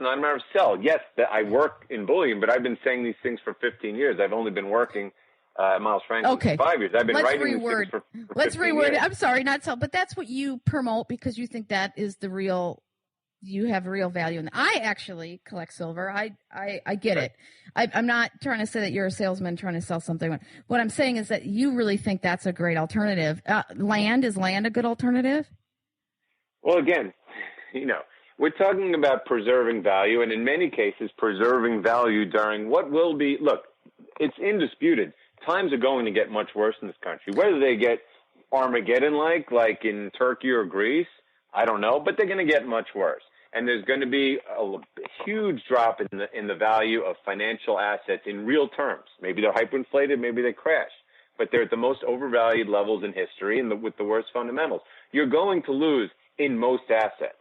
not a matter of sell. Yes, I work in bullion, but I've been saying these things for 15 years. I've only been working at Miles Franklin for 5 years. I've been writing these things for 15 years. I'm sorry, not sell, but that's what you promote because you think that is the real. You have real value. And I actually collect silver. I get it. I'm not trying to say that you're a salesman trying to sell something. What I'm saying is that you really think that's a great alternative. Is land a good alternative? Well, again, we're talking about preserving value, and in many cases, preserving value during what will be, look, it's indisputed. Times are going to get much worse in this country. Whether they get Armageddon-like in Turkey or Greece, I don't know, but they're going to get much worse. And there's going to be a huge drop in the value of financial assets in real terms. Maybe they're hyperinflated, maybe they crash, but they're at the most overvalued levels in history and with the worst fundamentals. You're going to lose in most assets.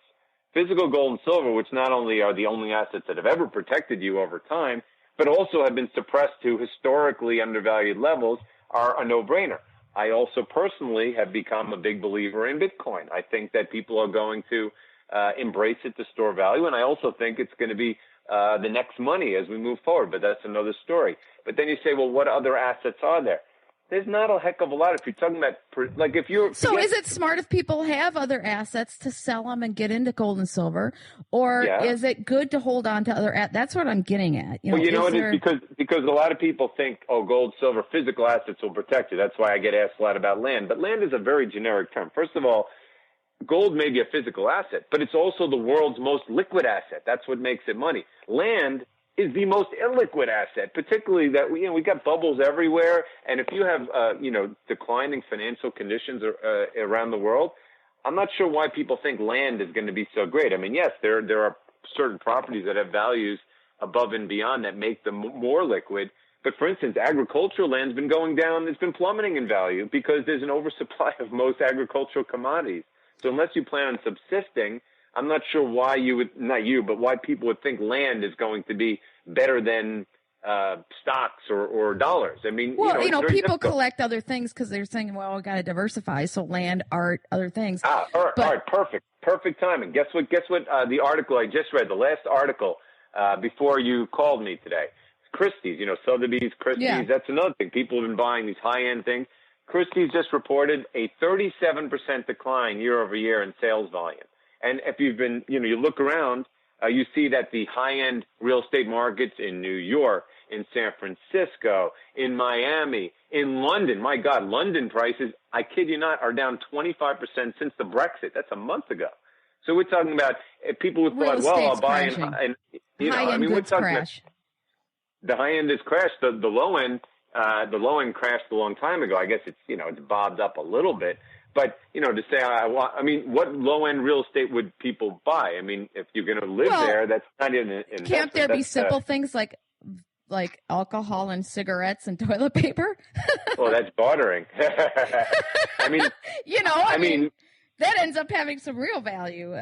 Physical gold and silver, which not only are the only assets that have ever protected you over time, but also have been suppressed to historically undervalued levels, are a no-brainer. I also personally have become a big believer in Bitcoin. I think that people are going to embrace it to store value, and I also think it's going to be the next money as we move forward, but that's another story. But then you say, well, what other assets are there? There's not a heck of a lot. If you're talking about, is it smart if people have other assets to sell them and get into gold and silver, or is it good to hold on to other assets? That's what I'm getting at. Because a lot of people think, gold, silver, physical assets will protect you. That's why I get asked a lot about land. But land is a very generic term. First of all, gold may be a physical asset, but it's also the world's most liquid asset. That's what makes it money. Land is the most illiquid asset, particularly that we got bubbles everywhere. And if you have declining financial conditions around the world, I'm not sure why people think land is going to be so great. I mean, yes, there are certain properties that have values above and beyond that make them more liquid. But for instance, agricultural land's been going down. It's been plummeting in value because there's an oversupply of most agricultural commodities. So unless you plan on subsisting, I'm not sure why why people would think land is going to be better than stocks or dollars. I mean, people difficult. Collect other things because they're saying, well, we got to diversify. So land, art, other things. All right, perfect timing. Guess what? The article I just read, the last article before you called me today, Christie's. Sotheby's, Christie's. Yeah. That's another thing. People have been buying these high-end things. Christie's just reported a 37% decline year over year in sales volume. And if you've been, you look around, you see that the high-end real estate markets in New York, in San Francisco, in Miami, in London, my God, London prices, I kid you not, are down 25% since the Brexit. That's a month ago. So we're talking about people who thought, well, I'll buy and high-end goods crash. The high-end has crashed. The low end crashed a long time ago. I guess it's bobbed up a little bit. But, to say what low-end real estate would people buy? I mean, if you're going to live there, that's not an investment. Can't there be simple things like alcohol and cigarettes and toilet paper? Well, that's bartering. I mean, that ends up having some real value.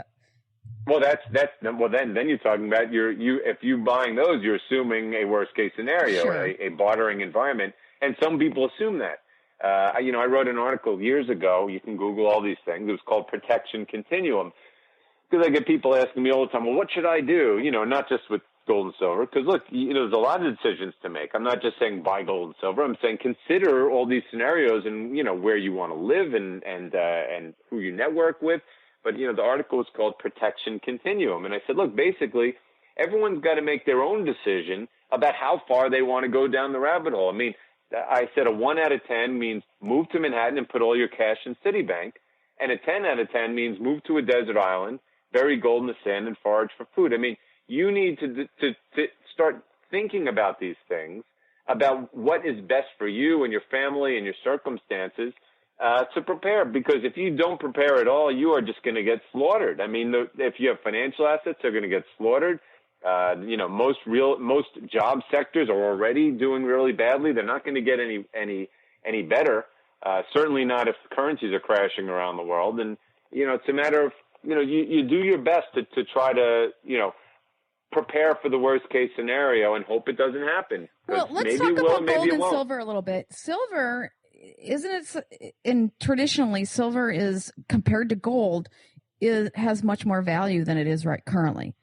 Well, then you're talking about if you buying those, you're assuming a worst case scenario, sure. a bartering environment, and some people assume that. I wrote an article years ago. You can Google all these things. It was called Protection Continuum, because I get people asking me all the time, well, what should I do? Not just with gold and silver, because look, there's a lot of decisions to make. I'm not just saying buy gold and silver. I'm saying consider all these scenarios and where you want to live and who you network with. But the article is called Protection Continuum, and I said, look, basically, everyone's got to make their own decision about how far they want to go down the rabbit hole. I mean, I said a 1 out of 10 means move to Manhattan and put all your cash in Citibank, and a 10 out of 10 means move to a desert island, bury gold in the sand, and forage for food. I mean, you need to start thinking about these things, about what is best for you and your family and your circumstances to prepare. Because if you don't prepare at all, you are just going to get slaughtered. I mean, if you have financial assets, they're going to get slaughtered. Most job sectors are already doing really badly. They're not going to get any better. Certainly not if currencies are crashing around the world. And it's a matter of you do your best to try to prepare for the worst case scenario and hope it doesn't happen. Well, let's talk about gold and silver a little bit. Silver, isn't it? And traditionally, silver is compared to gold has much more value than it is currently.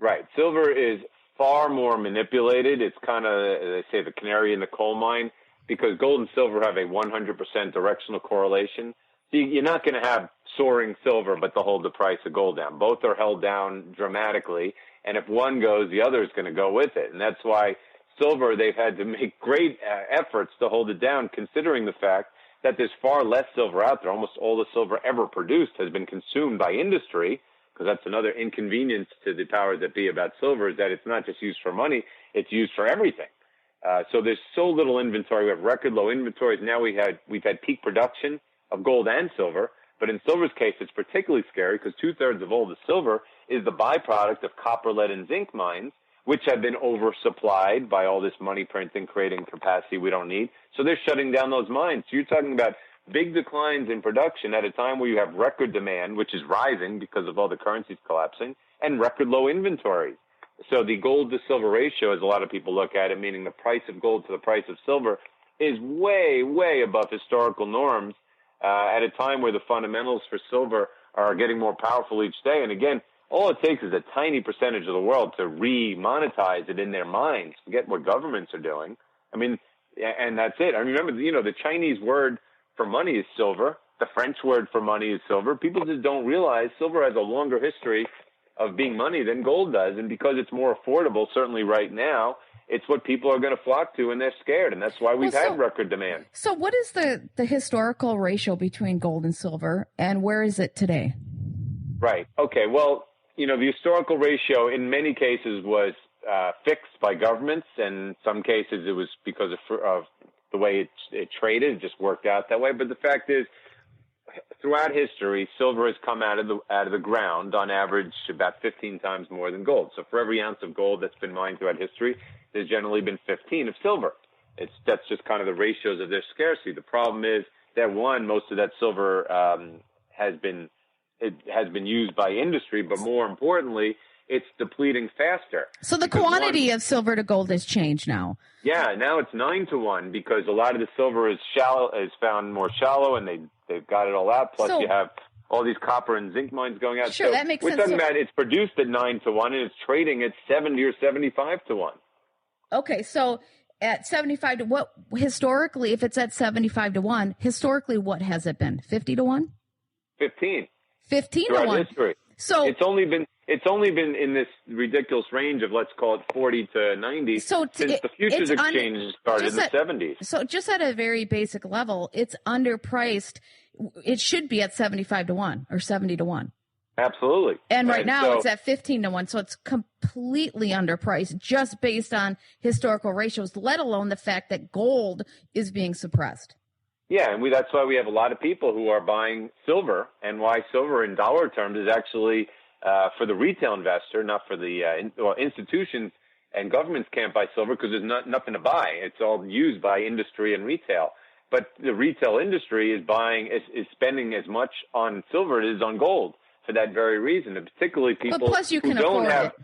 Right. Silver is far more manipulated. It's kind of, they say, the canary in the coal mine, because gold and silver have a 100% directional correlation. So you're not going to have soaring silver, but they'll hold the price of gold down. Both are held down dramatically. And if one goes, the other is going to go with it. And that's why silver, they've had to make great efforts to hold it down, considering the fact that there's far less silver out there. Almost all the silver ever produced has been consumed by industry, because that's another inconvenience to the powers that be about silver, is that it's not just used for money, it's used for everything. So there's so little inventory. We have record low inventories. Now we've had peak production of gold and silver. But in silver's case, it's particularly scary because 2/3 of all the silver is the byproduct of copper, lead, and zinc mines, which have been oversupplied by all this money printing, creating capacity we don't need. So they're shutting down those mines. So you're talking about big declines in production at a time where you have record demand, which is rising because of all the currencies collapsing, and record low inventories. So the gold to silver ratio, as a lot of people look at it, meaning the price of gold to the price of silver, is way, way above historical norms at a time where the fundamentals for silver are getting more powerful each day. And again, all it takes is a tiny percentage of the world to re-monetize it in their minds. Forget what governments are doing. I mean, and that's it. I remember, the Chinese word for money is silver. The French word for money is silver. People just don't realize silver has a longer history of being money than gold does. And because it's more affordable, certainly right now, it's what people are going to flock to, and they're scared. And that's why we've had record demand. So what is the historical ratio between gold and silver, and where is it today? Right. Okay. Well, the historical ratio in many cases was fixed by governments, and in some cases it was because of the way it traded. It just worked out that way. But the fact is, throughout history, silver has come out of the ground on average about 15 times more than gold. So for every ounce of gold that's been mined throughout history, there's generally been 15 of silver. That's just kind of the ratios of their scarcity. The problem is that most of that silver has been used by industry, but more importantly, it's depleting faster. So the quantity of silver to gold has changed now. Yeah, now it's 9-to-1 because a lot of the silver is found more shallow, and they've got it all out. Plus, you have all these copper and zinc mines going out. Sure, so that makes sense. We're talking about it's produced at 9-to-1 and it's trading at 70 or 75-to-1. Okay, so at 75 to what historically, if it's at 75-to-1, historically, what has it been? 50-to-1? 15. 15-to-1. History. So it's only been in this ridiculous range of, let's call it 40 to 90 since the futures exchange started in the 70s. So just at a very basic level, it's underpriced. It should be at 75-to-1 or 70-to-1. Absolutely. And right now it's at 15-to-1. So it's completely underpriced just based on historical ratios, let alone the fact that gold is being suppressed. Yeah, and that's why we have a lot of people who are buying silver, and why silver in dollar terms is actually for the retail investor, not for the institutions and governments can't buy silver because there's nothing to buy. It's all used by industry and retail. But the retail industry is spending as much on silver as it is on gold for that very reason, and particularly people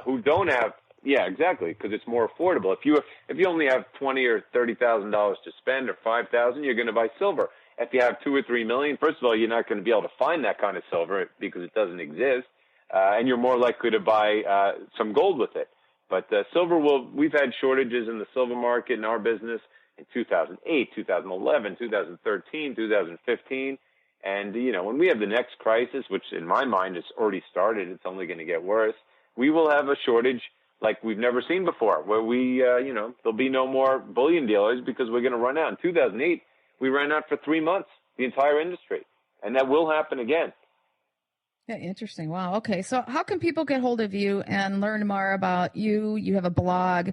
who don't have. Yeah, exactly, because it's more affordable. If you only have $20,000 or $30,000 to spend, or $5,000, you're going to buy silver. If you have $2 or $3 million, first of all, you're not going to be able to find that kind of silver because it doesn't exist, and you're more likely to buy some gold with it. But silver we've had shortages in the silver market in our business in 2008, 2011, 2013, 2015. And, when we have the next crisis, which in my mind has already started, it's only going to get worse, we will have a shortage like we've never seen before, where there'll be no more bullion dealers because we're going to run out. In 2008, we ran out for 3 months, the entire industry. And that will happen again. Yeah, interesting. Wow. Okay. So how can people get hold of you and learn more about you? You have a blog.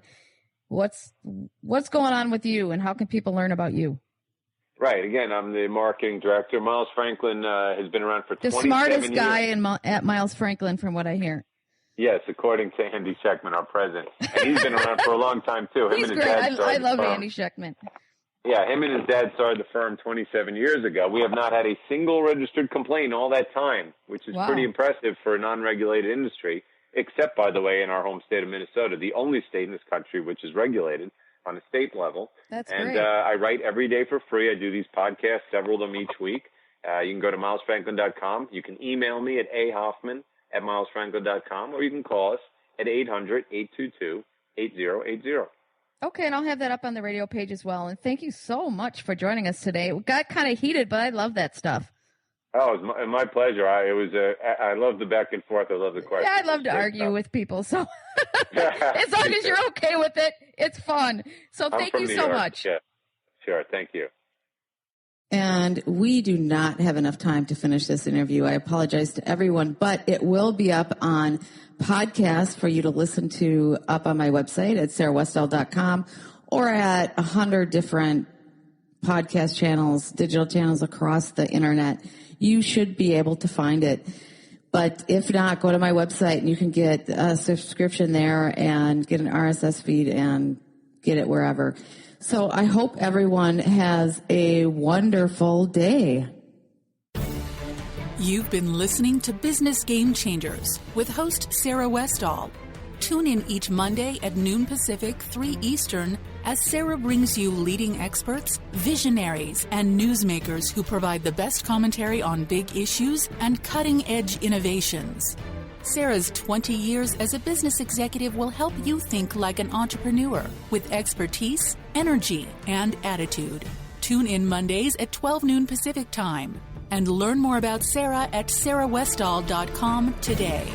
What's going on with you, and how can people learn about you? Right. Again, I'm the marketing director. Miles Franklin has been around for 27 years. The smartest guy at Miles Franklin, from what I hear. Yes, according to Andy Scheckman, our president. And he's been around for a long time, too. He's great. I love Andy Scheckman. Yeah, him and his dad started the firm 27 years ago. We have not had a single registered complaint all that time, which is pretty impressive for a non-regulated industry, except, by the way, in our home state of Minnesota, the only state in this country which is regulated on a state level. That's great. And I write every day for free. I do these podcasts, several of them each week. You can go to milesfranklin.com. You can email me at ahoffman@milesfranklin.com, or you can call us at 800-822-8080. Okay, and I'll have that up on the radio page as well. And thank you so much for joining us today. It got kind of heated, but I love that stuff. Oh, it was my pleasure. I love the back and forth. I love the questions. Yeah, I love to argue with people. So as long as you're okay with it, it's fun. So thank you so much. Yeah. Sure. Thank you. And we do not have enough time to finish this interview. I apologize to everyone, but it will be up on podcast for you to listen to up on my website at sarahwestall.com or at 100 different podcast channels, digital channels across the internet. You should be able to find it. But if not, go to my website and you can get a subscription there and get an RSS feed and get it wherever. So I hope everyone has a wonderful day. You've been listening to Business Game Changers with host Sarah Westall. Tune in each Monday at noon Pacific, 3 Eastern, as Sarah brings you leading experts, visionaries, and newsmakers who provide the best commentary on big issues and cutting-edge innovations. Sarah's 20 years as a business executive will help you think like an entrepreneur with expertise, energy, and attitude. Tune in Mondays at 12 noon Pacific Time and learn more about Sarah at sarahwestall.com today.